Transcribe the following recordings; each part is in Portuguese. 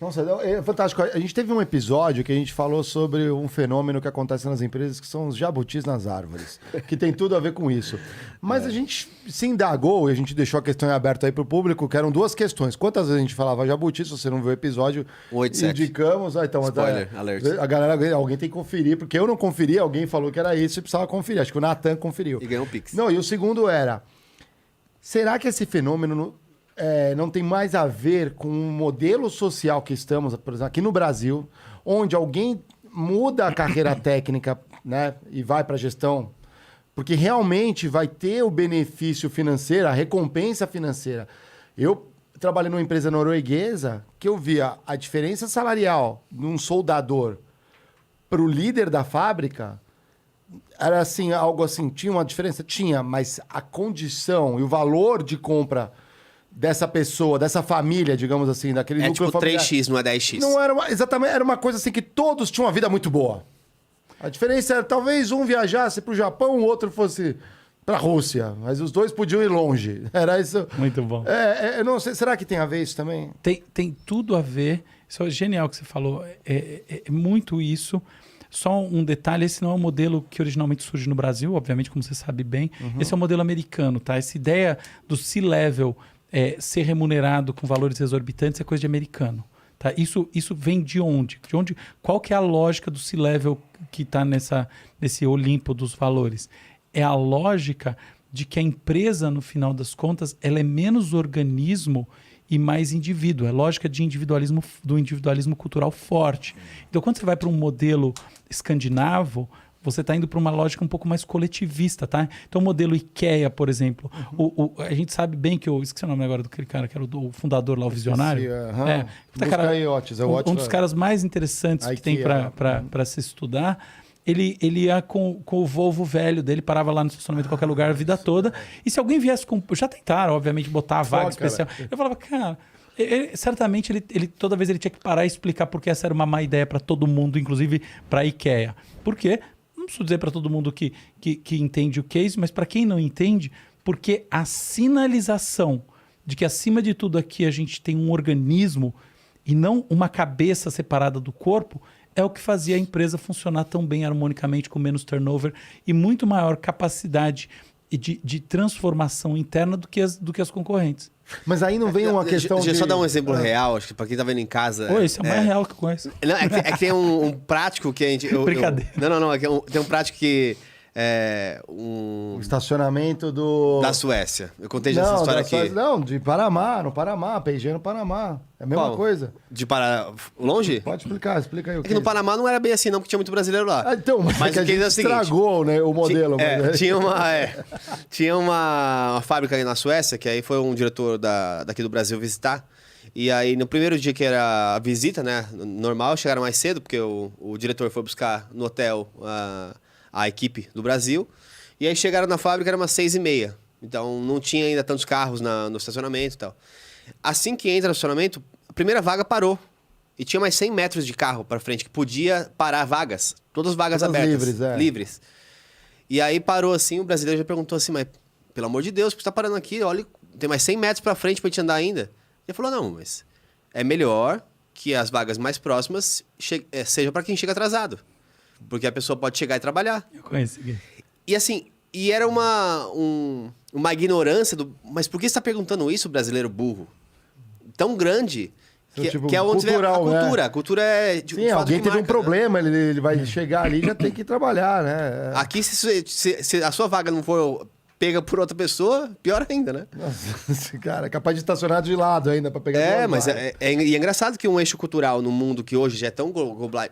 Nossa, é fantástico. A gente teve um episódio que a gente falou sobre um fenômeno que acontece nas empresas, que são os jabutis nas árvores, que tem tudo a ver com isso. Mas a gente se indagou e a gente deixou a questão aberta aí para o público, que eram duas questões. Quantas vezes a gente falava jabuti, se você não viu o episódio, 87. indicamos... então, Spoiler, alert. A galera, alguém tem que conferir, porque eu não conferi, alguém falou que era isso e precisava conferir. Acho que o Natan conferiu. E ganhou um Pix. Não, e o segundo era, será que esse fenômeno... não tem mais a ver com o modelo social que estamos, por exemplo, aqui no Brasil, onde alguém muda a carreira técnica, né, e vai para a gestão, porque realmente vai ter o benefício financeiro, a recompensa financeira. Eu trabalhei numa empresa norueguesa que eu via a diferença salarial de um soldador para o líder da fábrica. Era assim, algo assim, tinha uma diferença? Tinha, mas a condição e o valor de compra dessa pessoa, dessa família, digamos assim, daquele núcleo tipo familiar. 3x, não é 10x. Não era exatamente, era uma coisa assim que todos tinham uma vida muito boa. A diferença era talvez um viajasse para o Japão, o outro fosse para a Rússia, mas os dois podiam ir longe. Era isso. Muito bom. Eu não sei, será que tem a ver isso também? Tem tudo a ver. Isso é genial que você falou. É muito isso. Só um detalhe, esse não é um modelo que originalmente surge no Brasil, obviamente, como você sabe bem. Esse é o modelo americano, tá? Essa ideia do C-level ser remunerado com valores exorbitantes é coisa de americano. Tá? Isso vem de onde? Qual que é a lógica do C-level que está nesse Olimpo dos valores? É a lógica de que a empresa, no final das contas, ela é menos organismo e mais indivíduo. É lógica do individualismo cultural forte. Então, quando você vai para um modelo escandinavo, você está indo para uma lógica um pouco mais coletivista, tá? Então, o modelo IKEA, por exemplo. A gente sabe bem que esqueci o nome agora daquele cara, que era o fundador lá, o visionário. Um dos caras mais interessantes que tem para se estudar. Ele ia com o Volvo velho dele, parava lá no estacionamento em qualquer lugar a vida toda. E se alguém viesse com... Já tentaram, obviamente, botar a vaga especial. Eu falava, cara... certamente, toda vez ele tinha que parar e explicar por que essa era uma má ideia para todo mundo, inclusive para a IKEA. Por quê? Não preciso dizer para todo mundo que entende o case, mas para quem não entende, porque a sinalização de que, acima de tudo aqui, a gente tem um organismo e não uma cabeça separada do corpo, é o que fazia a empresa funcionar tão bem harmonicamente, com menos turnover e muito maior capacidade de transformação interna do que as concorrentes. Mas aí não vem uma questão Deixa eu só dar um exemplo real, acho que para quem tá vendo em casa... Esse é o mais real que eu conheço. Não, é que tem um prático que a gente... Brincadeira. Não. Tem um prático que... O estacionamento da Suécia. Eu contei já essa história aqui. Não, de Panamá, no Panamá, P&G no Panamá. É a mesma coisa. Longe? Pode explicar, explica aí o que. É que no Panamá não era bem assim, não, porque tinha muito brasileiro lá. Então, mas o que é o seguinte, estragou, né, o modelo. Tinha uma fábrica aí na Suécia, que aí foi um diretor daqui do Brasil visitar. E aí, no primeiro dia que era a visita, né, normal, chegaram mais cedo, porque o diretor foi buscar no hotel a equipe do Brasil. E aí chegaram na fábrica, era umas 6h30. Então não tinha ainda tantos carros no estacionamento e tal. Assim que entra no estacionamento, a primeira vaga parou. E tinha mais 100 metros de carro para frente, que podia parar vagas. Todas as vagas abertas. Livres. E aí parou assim, o brasileiro já perguntou assim, mas pelo amor de Deus, por que você tá parando aqui? Olha, tem mais 100 metros para frente pra gente andar ainda. Ele falou, não, mas é melhor que as vagas mais próximas sejam para quem chega atrasado. Porque a pessoa pode chegar e trabalhar. Eu conheço. E assim, era uma ignorância mas por que você está perguntando isso, brasileiro burro? Tão grande, que é onde cultural, vem a cultura. Né? A cultura é... Sim, alguém teve um problema, né? ele vai chegar ali e já tem que trabalhar, né? Aqui, se a sua vaga não for pega por outra pessoa, pior ainda, né? Nossa, cara, é capaz de estacionar de lado ainda para pegar. Mas é engraçado que um eixo cultural no mundo que hoje já é tão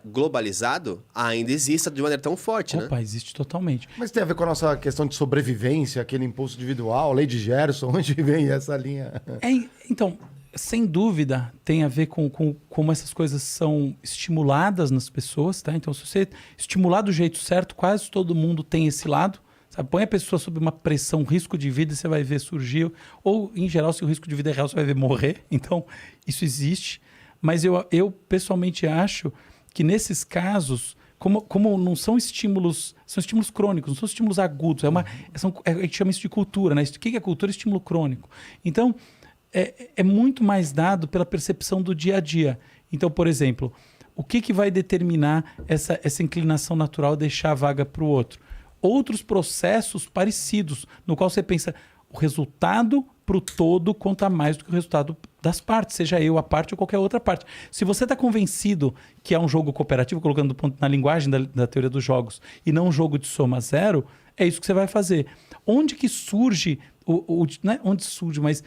globalizado ainda exista de maneira tão forte, né? Opa, existe totalmente. Mas tem a ver com a nossa questão de sobrevivência, aquele impulso individual, lei de Gerson, onde vem essa linha? Então, sem dúvida, tem a ver com como essas coisas são estimuladas nas pessoas, tá? Então, se você estimular do jeito certo, quase todo mundo tem esse lado. Sabe? Põe a pessoa sob uma pressão, risco de vida, e você vai ver surgir. Ou, em geral, se o risco de vida é real, você vai ver morrer. Então, isso existe. Mas eu pessoalmente acho que nesses casos, como não são estímulos crônicos, não são estímulos agudos. A gente chama isso de cultura, né? O que é cultura? Estímulo crônico. Então, é muito mais dado pela percepção do dia a dia. Então, por exemplo, o que vai determinar essa inclinação natural de deixar a vaga para o outro? Outros processos parecidos, no qual você pensa, o resultado para o todo conta mais do que o resultado das partes, seja eu a parte ou qualquer outra parte. Se você está convencido que é um jogo cooperativo, colocando na linguagem da teoria dos jogos, e não um jogo de soma zero, é isso que você vai fazer. Onde que surge, não é onde surge, mas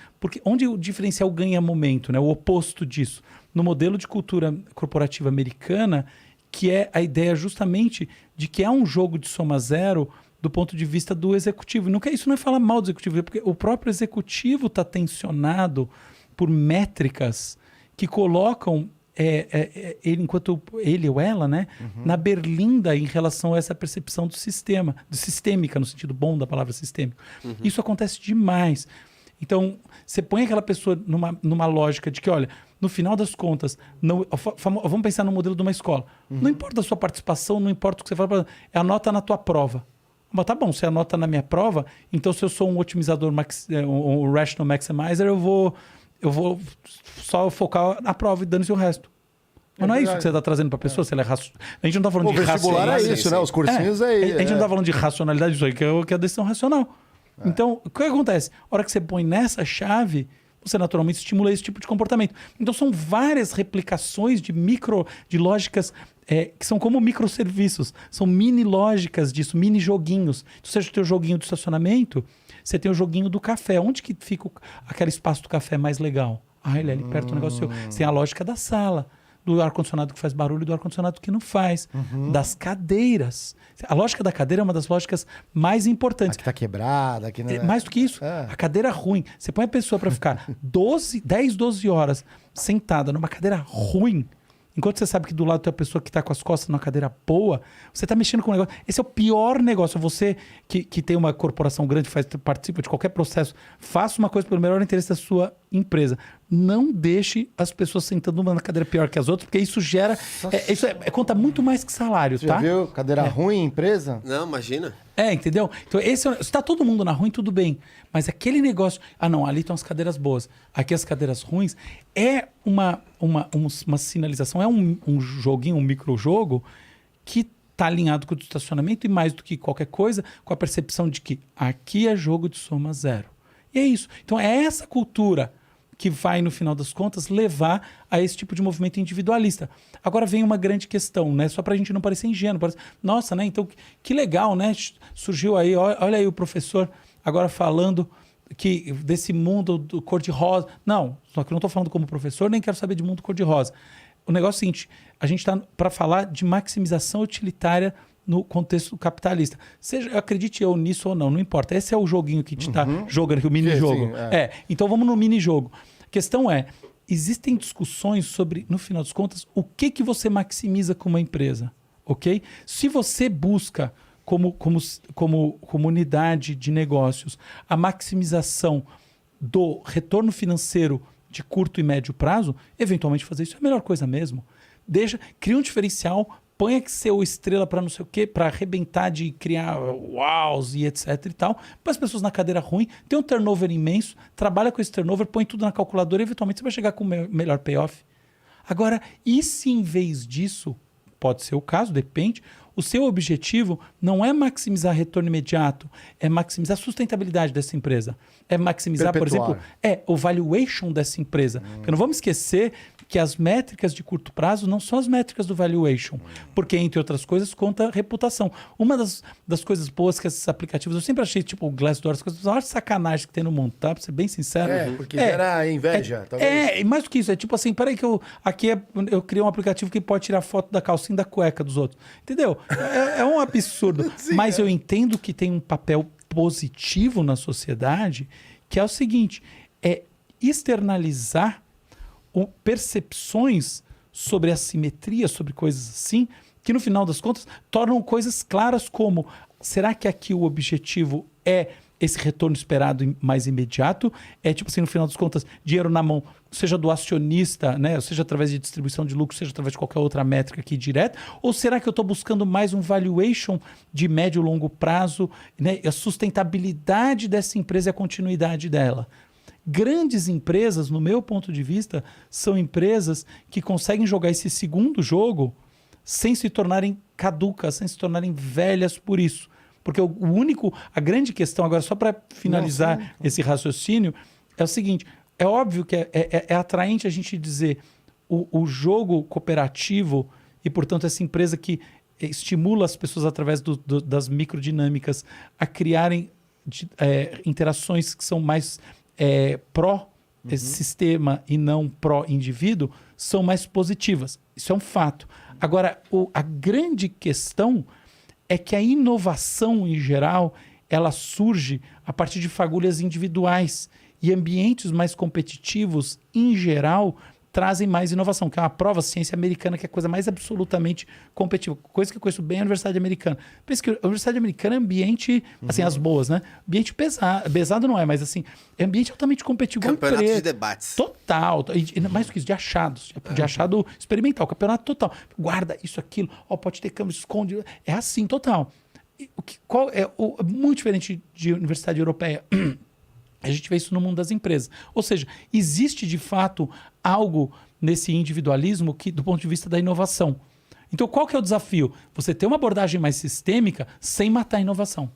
onde o diferencial ganha momento, né? O oposto disso. No modelo de cultura corporativa americana, que é a ideia justamente de que é um jogo de soma zero do ponto de vista do executivo. Isso não é falar mal do executivo, é porque o próprio executivo está tensionado por métricas que colocam ele, enquanto ele ou ela, né, na berlinda em relação a essa percepção do sistema, sistêmica, no sentido bom da palavra sistêmico. Isso acontece demais. Então, você põe aquela pessoa numa lógica de que, olha, no final das contas, vamos pensar no modelo de uma escola. Não importa a sua participação, não importa o que você fala, é a nota na tua prova. Mas tá bom, se a nota na minha prova, então se eu sou um otimizador, um rational maximizer, eu vou só focar na prova e dane-se o resto. Mas não é isso que você está trazendo para a pessoa? Se ela a gente não está falando de racionalidade. O vestibular é isso, né? Os cursinhos é isso. A gente não está falando de racionalidade, isso aí que é a decisão racional. Então, o que acontece? A hora que você põe nessa chave, você naturalmente estimula esse tipo de comportamento. Então, são várias replicações de lógicas que são como microserviços. São mini lógicas disso, mini joguinhos. Então, seja o teu joguinho de estacionamento, você tem o joguinho do café. Onde que fica aquele espaço do café mais legal? Ele é ali perto do negócio seu. Você tem a lógica da sala, do ar-condicionado que faz barulho e do ar-condicionado que não faz. Das cadeiras. A lógica da cadeira é uma das lógicas mais importantes. Aqui tá quebrada. Aqui não... Mais do que isso, a cadeira ruim. Você põe a pessoa para ficar 10, 12 horas sentada numa cadeira ruim, enquanto você sabe que do lado tem a pessoa que está com as costas numa cadeira boa, você está mexendo com um negócio. Esse é o pior negócio. Você que tem uma corporação grande, participa de qualquer processo, faça uma coisa pelo melhor interesse da sua empresa. Não deixe as pessoas sentando uma na cadeira pior que as outras, porque isso gera... Isso conta muito mais que salário, Você tá? já viu cadeira ruim em empresa? Não, imagina. Entendeu? Então, se está todo mundo na ruim, tudo bem. Mas aquele negócio... não, ali estão as cadeiras boas. Aqui as cadeiras ruins. É uma sinalização, é um joguinho, um microjogo que está alinhado com o estacionamento e mais do que qualquer coisa, com a percepção de que aqui é jogo de soma zero. E é isso. Então, é essa cultura que vai, no final das contas, levar a esse tipo de movimento individualista. Agora vem uma grande questão, né? Só para a gente não parecer ingênuo. Nossa, né? Então, que legal, né? Surgiu aí, olha aí o professor agora falando que desse mundo do cor-de-rosa. Não, só que eu não estou falando como professor, nem quero saber de mundo cor-de-rosa. O negócio é o seguinte, a gente está para falar de maximização utilitária no contexto capitalista. Seja, acredite eu nisso ou não importa. Esse é o joguinho que a gente está jogando aqui, o mini-jogo. Então vamos no mini-jogo. A questão é, existem discussões sobre, no final das contas, o que você maximiza como uma empresa, ok? Se você busca, como unidade de negócios, a maximização do retorno financeiro de curto e médio prazo, eventualmente fazer isso é a melhor coisa mesmo. Cria um diferencial, põe que seu estrela para não sei o quê, para arrebentar de criar uaus e etc e tal, põe as pessoas na cadeira ruim, tem um turnover imenso, trabalha com esse turnover, põe tudo na calculadora e eventualmente você vai chegar com o melhor payoff. Agora, e se em vez disso, pode ser o caso, depende, o seu objetivo não é maximizar retorno imediato, é maximizar a sustentabilidade dessa empresa. É maximizar, por exemplo, o valuation dessa empresa. Porque não vamos esquecer que as métricas de curto prazo não são as métricas do valuation. Porque, entre outras coisas, conta reputação. Uma das coisas boas que esses aplicativos... Eu sempre achei, tipo, o Glassdoor, as coisas... A maior sacanagem que tem no mundo, tá? Pra ser bem sincero. Porque gera inveja, talvez. E mais do que isso. É tipo assim, peraí que eu criei um aplicativo que pode tirar foto da calcinha e da cueca dos outros. Entendeu? É um absurdo. Sim, mas eu entendo que tem um papel positivo na sociedade, que é o seguinte, é externalizar percepções sobre assimetria, sobre coisas assim, que no final das contas tornam coisas claras como, será que aqui o objetivo é esse retorno esperado mais imediato? É tipo assim, no final das contas, dinheiro na mão, seja do acionista, né? Seja através de distribuição de lucro, seja através de qualquer outra métrica aqui direta, ou será que eu estou buscando mais um valuation de médio e longo prazo, né? A sustentabilidade dessa empresa e a continuidade dela? Grandes empresas, no meu ponto de vista, são empresas que conseguem jogar esse segundo jogo sem se tornarem caducas, sem se tornarem velhas por isso. Porque a grande questão, agora só para finalizar esse raciocínio, é o seguinte, é óbvio que é atraente a gente dizer o jogo cooperativo e, portanto, essa empresa que estimula as pessoas através das microdinâmicas a criarem interações que são mais pró-sistema e não pró-indivíduo, são mais positivas. Isso é um fato. Agora, a grande questão é que a inovação, em geral, ela surge a partir de fagulhas individuais e ambientes mais competitivos, em geral, trazem mais inovação, que é uma prova ciência americana, que é a coisa mais absolutamente competitiva. Coisa que eu conheço bem a Universidade Americana. Por isso que a Universidade Americana é ambiente, assim, as boas, né? Ambiente pesado não é, mas assim, é ambiente altamente competitivo. Campeonato de debates. Total. E mais do que isso, de achados. De achado experimental. Campeonato total. Guarda isso, aquilo. Pode ter câmera, esconde. É assim, total. Qual é muito diferente de universidade europeia? A gente vê isso no mundo das empresas. Ou seja, existe de fato algo nesse individualismo que, do ponto de vista da inovação. Então, qual que é o desafio? Você ter uma abordagem mais sistêmica sem matar a inovação.